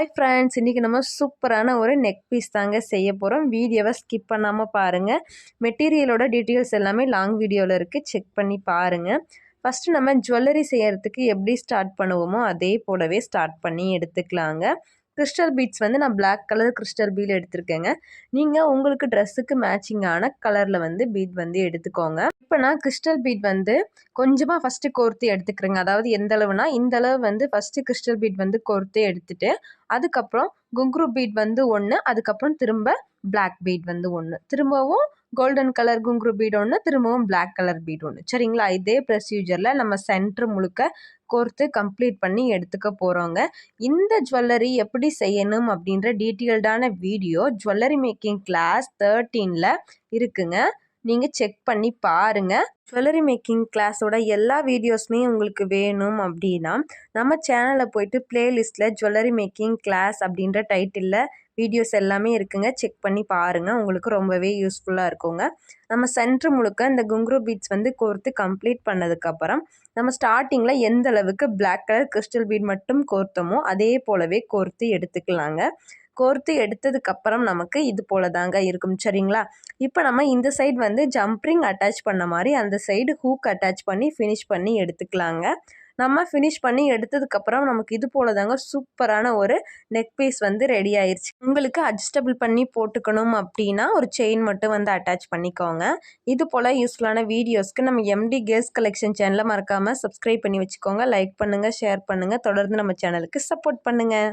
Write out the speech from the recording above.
Hi friends, இன்றைக்கி நம்ம சூப்பரான ஒரு நெக் பீஸ் தாங்க செய்ய போகிறோம். வீடியோவை ஸ்கிப் பண்ணாமல் பாருங்கள். மெட்டீரியலோட டீட்டெயில்ஸ் எல்லாமே லாங் வீடியோவில் இருக்குது, செக் பண்ணி பாருங்கள். ஃபஸ்ட்டு நம்ம ஜுவல்லரி செய்கிறதுக்கு எப்படி ஸ்டார்ட் பண்ணுவோமோ அதே போலவே ஸ்டார்ட் பண்ணி எடுத்துக்கலாங்க. கிறிஸ்டல் பீட்ஸ் வந்து நான் பிளாக் கலர் கிறிஸ்டல் பீட் எடுத்திருக்கேங்க. நீங்கள் உங்களுக்கு ட்ரெஸ்ஸுக்கு மேட்சிங்கான கலரில் வந்து பீட் வந்து எடுத்துக்கோங்க. இப்போ நான் கிறிஸ்டல் பீட் வந்து கொஞ்சமாக ஃபஸ்ட்டு கோர்த்து எடுத்துக்கிறேங்க. அதாவது எந்த அளவுனா இந்த அளவு வந்து ஃபஸ்ட்டு கிறிஸ்டல் பீட் வந்து கோர்த்து எடுத்துட்டு அதுக்கப்புறம் குங்குரு பீட் வந்து ஒன்று, அதுக்கப்புறம் திரும்ப பிளாக் பீட் வந்து ஒன்று, திரும்பவும் கோல்டன் கலர் குங்குரு பீட் ஒன்று, திரும்பவும் பிளாக் கலர் பீட் ஒன்று. சரிங்களா? இதே ப்ரொசீஜரில் நம்ம சென்டர் முழுக்க கோர்த்து கம்ப்ளீட் பண்ணி எடுத்துக்க போகிறோங்க. இந்த ஜுவல்லரி எப்படி செய்யணும் அப்படின்ற டீட்டெயில்டான வீடியோ ஜுவல்லரி மேக்கிங் கிளாஸ் 13ல் இருக்குங்க. நீங்கள் செக் பண்ணி பாருங்கள். ஜுவல்லரி மேக்கிங் கிளாஸோட எல்லா வீடியோஸுமே உங்களுக்கு வேணும் அப்படின்னா நம்ம சேனலில் போயிட்டு பிளேலிஸ்ட்டில் ஜுவல்லரி மேக்கிங் கிளாஸ் அப்படின்ற டைட்டிலில் வீடியோஸ் எல்லாமே இருக்குங்க. செக் பண்ணி பாருங்கள், உங்களுக்கு ரொம்பவே யூஸ்ஃபுல்லாக இருக்குங்க. நம்ம சென்டர் முழுக்க இந்த குங்குரு பீட்ஸ் வந்து கோர்த்து கம்ப்ளீட் பண்ணதுக்கப்புறம் நம்ம ஸ்டார்டிங்கில் எந்த அளவுக்கு பிளாக் கலர் கிறிஸ்டல் பீட் மட்டும் கோர்த்தோமோ அதே போலவே கோர்த்து எடுத்துக்கலாங்க. கோர்த்து எடுத்ததுக்கப்புறம் நமக்கு இது போல தாங்க இருக்கும். சரிங்களா? இப்போ நம்ம இந்த சைடு வந்து ஜம்ப்ரிங் அட்டாச் பண்ண மாதிரி அந்த சைடு ஹூக் அட்டாச் பண்ணி ஃபினிஷ் பண்ணி எடுத்துக்கலாங்க. நம்ம ஃபினிஷ் பண்ணி எடுத்ததுக்கப்புறம் நமக்கு இது போல தாங்க சூப்பரான ஒரு நெக் பீஸ் வந்து ரெடி ஆயிடுச்சு. உங்களுக்கு அட்ஜஸ்டபிள் பண்ணி போட்டுக்கணும் அப்படின்னா ஒரு செயின் மட்டும் வந்து அட்டாச் பண்ணிக்கோங்க. இது போல் யூஸ்ஃபுல்லான வீடியோஸ்க்கு நம்ம எம்டி கேர்ள்ஸ் கலெக்ஷன் சேனலை மறக்காமல் சப்ஸ்கிரைப் பண்ணி வச்சுக்கோங்க. லைக் பண்ணுங்கள், ஷேர் பண்ணுங்கள், தொடர்ந்து நம்ம சேனலுக்கு சப்போர்ட் பண்ணுங்கள்.